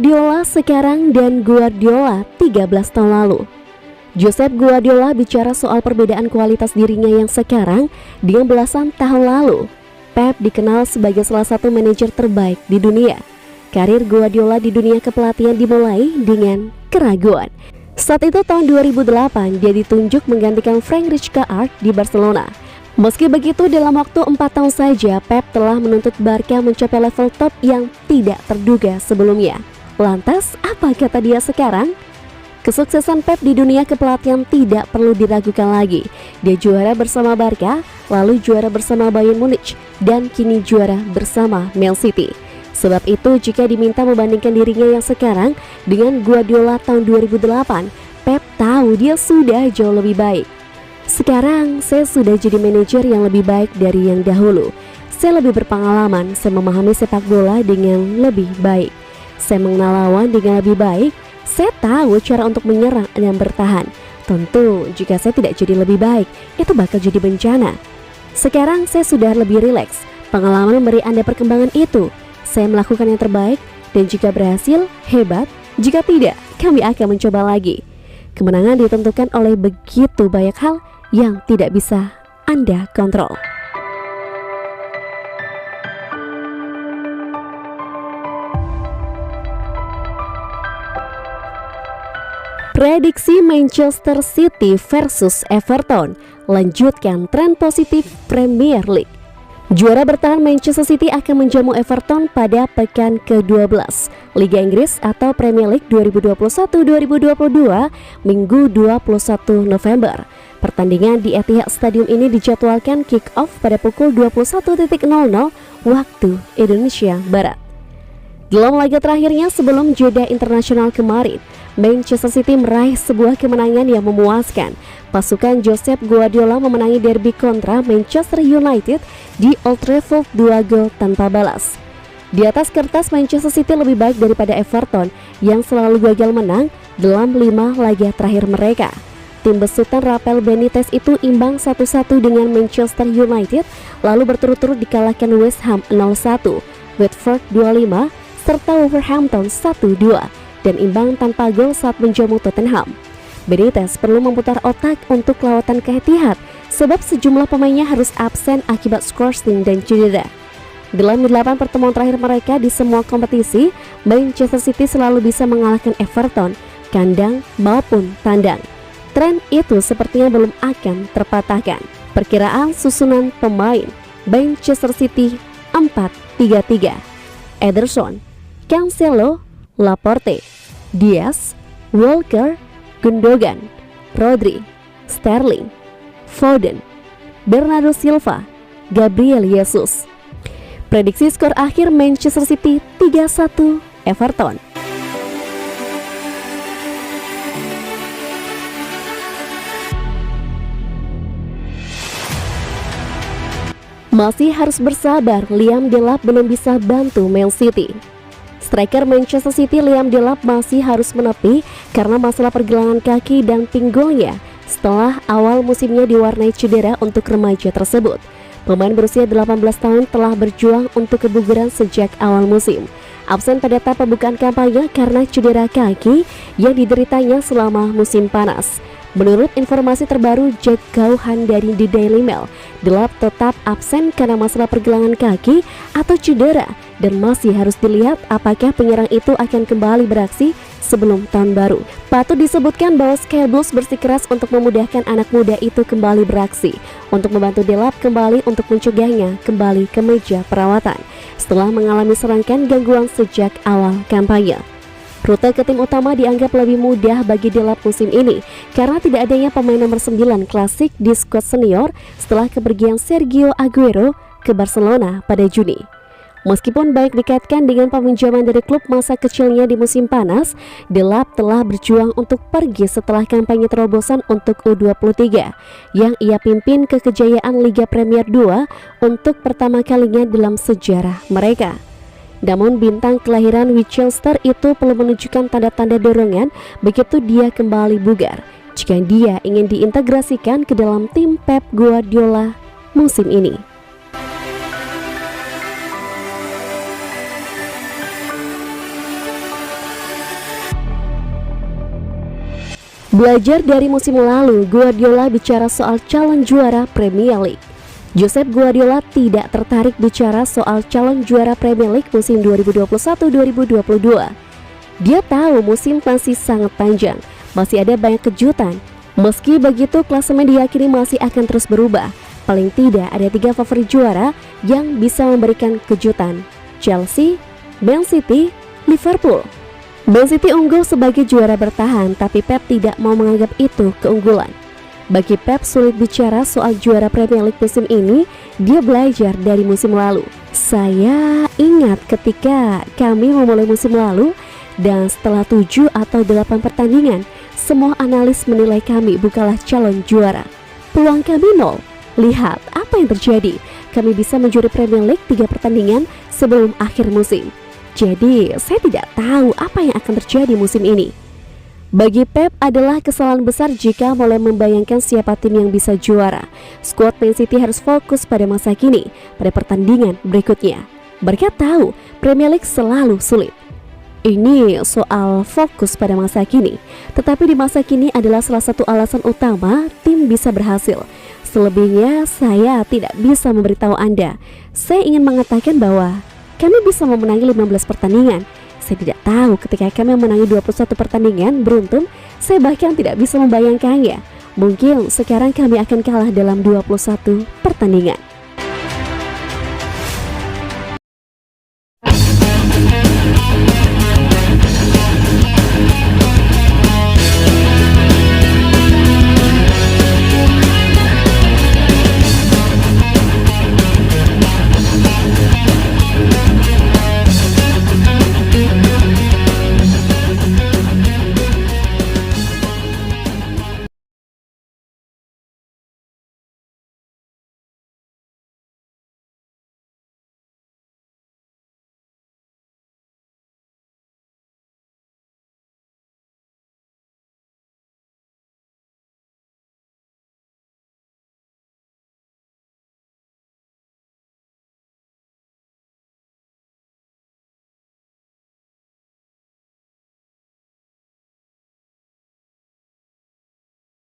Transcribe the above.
Guardiola sekarang dan Guardiola 13 tahun lalu. Josep Guardiola bicara soal perbedaan kualitas dirinya yang sekarang dengan belasan tahun lalu. Pep dikenal sebagai salah satu manajer terbaik di dunia. Karir Guardiola di dunia kepelatihan dimulai dengan keraguan. Saat itu tahun 2008 dia ditunjuk menggantikan Frank Rijkaard di Barcelona. Meski begitu, dalam waktu 4 tahun saja Pep telah menuntut Barca mencapai level top yang tidak terduga sebelumnya. Lantas, apa kata dia sekarang? Kesuksesan Pep di dunia kepelatihan tidak perlu diragukan lagi. Dia juara bersama Barca, lalu juara bersama Bayern Munich, dan kini juara bersama Man City. Sebab itu, jika diminta membandingkan dirinya yang sekarang dengan Guardiola tahun 2008, Pep tahu dia sudah jauh lebih baik. Sekarang, saya sudah jadi manajer yang lebih baik dari yang dahulu. Saya lebih berpengalaman, saya memahami sepak bola dengan lebih baik. Saya mengenal lawan dengan lebih baik. Saya tahu cara untuk menyerang dan bertahan. Tentu, jika saya tidak jadi lebih baik, itu bakal jadi bencana. Sekarang saya sudah lebih rileks. Pengalaman memberi Anda perkembangan itu. Saya melakukan yang terbaik, dan jika berhasil, hebat. Jika tidak, kami akan mencoba lagi. Kemenangan ditentukan oleh begitu banyak hal yang tidak bisa Anda kontrol. Prediksi Manchester City versus Everton, lanjutkan tren positif Premier League. Juara bertahan Manchester City akan menjamu Everton pada pekan ke-12 Liga Inggris atau Premier League 2021-2022 Minggu 21 November. Pertandingan di Etihad Stadium ini dijadwalkan kick-off pada pukul 21.00 waktu Indonesia Barat. Dalam laga terakhirnya sebelum jeda internasional kemarin, Manchester City meraih sebuah kemenangan yang memuaskan. Pasukan Josep Guardiola memenangi derby kontra Manchester United di Old Trafford 2 gol tanpa balas. Di atas kertas, Manchester City lebih baik daripada Everton yang selalu gagal menang dalam 5 laga terakhir mereka. Tim besutan Rafael Benitez itu imbang 1-1 dengan Manchester United, lalu berturut-turut dikalahkan West Ham 0-1, Watford 2-5, serta Wolverhampton 1-2 dan imbang tanpa gol saat menjamu Tottenham. Benitez perlu memutar otak untuk lawatan ke Etihad sebab sejumlah pemainnya harus absen akibat scoring dan cedera. Dalam 8 pertemuan terakhir mereka di semua kompetisi, Manchester City selalu bisa mengalahkan Everton, kandang maupun tandang. Tren itu sepertinya belum akan terpatahkan. Perkiraan susunan pemain Manchester City 4-3-3. Ederson, Cancelo, Laporte, Diaz, Walker, Gundogan, Rodri, Sterling, Foden, Bernardo Silva, Gabriel Jesus. Prediksi skor akhir Manchester City 3-1 Everton. Masih harus bersabar, Liam Delap belum bisa bantu Man City. Striker Manchester City Liam Delap masih harus menepi karena masalah pergelangan kaki dan pinggulnya setelah awal musimnya diwarnai cedera untuk remaja tersebut. Pemain berusia 18 tahun telah berjuang untuk kebugaran sejak awal musim. Absen pada tahap pembukaan kampanye karena cedera kaki yang dideritanya selama musim panas. Menurut informasi terbaru Jack Gauhan dari The Daily Mail, Delap tetap absen karena masalah pergelangan kaki atau cedera dan masih harus dilihat apakah penyerang itu akan kembali beraksi sebelum tahun baru. Patut disebutkan bahwa Sky Blues bersikeras untuk memudahkan anak muda itu kembali beraksi untuk membantu Delap kembali untuk mencegahnya kembali ke meja perawatan setelah mengalami serangkaian gangguan sejak awal kampanye. Rute ke tim utama dianggap lebih mudah bagi Delap musim ini karena tidak adanya pemain nomor 9 klasik di skuad senior setelah kepergian Sergio Aguero ke Barcelona pada Juni. Meskipun baik dikaitkan dengan peminjaman dari klub masa kecilnya di musim panas, Delap telah berjuang untuk pergi setelah kampanye terobosan untuk U23 yang ia pimpin ke kejayaan Liga Premier 2 untuk pertama kalinya dalam sejarah mereka. Namun bintang kelahiran Winchester itu perlu menunjukkan tanda-tanda dorongan begitu dia kembali bugar jika dia ingin diintegrasikan ke dalam tim Pep Guardiola musim ini. Belajar dari musim lalu, Guardiola bicara soal calon juara Premier League. Josep Guardiola tidak tertarik bicara soal calon juara Premier League musim 2021-2022. Dia tahu musim masih sangat panjang, masih ada banyak kejutan. Meski begitu, klasemen diyakini masih akan terus berubah. Paling tidak ada 3 favorit juara yang bisa memberikan kejutan: Chelsea, Man City, Liverpool. Man City unggul sebagai juara bertahan, tapi Pep tidak mau menganggap itu keunggulan. Bagi Pep sulit bicara soal juara Premier League musim ini, dia belajar dari musim lalu. Saya ingat ketika kami memulai musim lalu, dan setelah 7 atau 8 pertandingan, semua analis menilai kami bukanlah calon juara. Peluang kami 0. Lihat apa yang terjadi. Kami bisa menjuri Premier League 3 pertandingan sebelum akhir musim. Jadi, saya tidak tahu apa yang akan terjadi musim ini. Bagi Pep adalah kesalahan besar jika mulai membayangkan siapa tim yang bisa juara. Skuad Man City harus fokus pada masa kini, pada pertandingan berikutnya. Mereka tahu Premier League selalu sulit. Ini soal fokus pada masa kini, tetapi di masa kini adalah salah satu alasan utama tim bisa berhasil. Selebihnya saya tidak bisa memberitahu Anda. Saya ingin mengatakan bahwa kami bisa memenangi 15 pertandingan. Saya tidak tahu ketika kami memenangi 21 pertandingan beruntun, saya bahkan tidak bisa membayangkannya. Mungkin sekarang kami akan kalah dalam 21 pertandingan.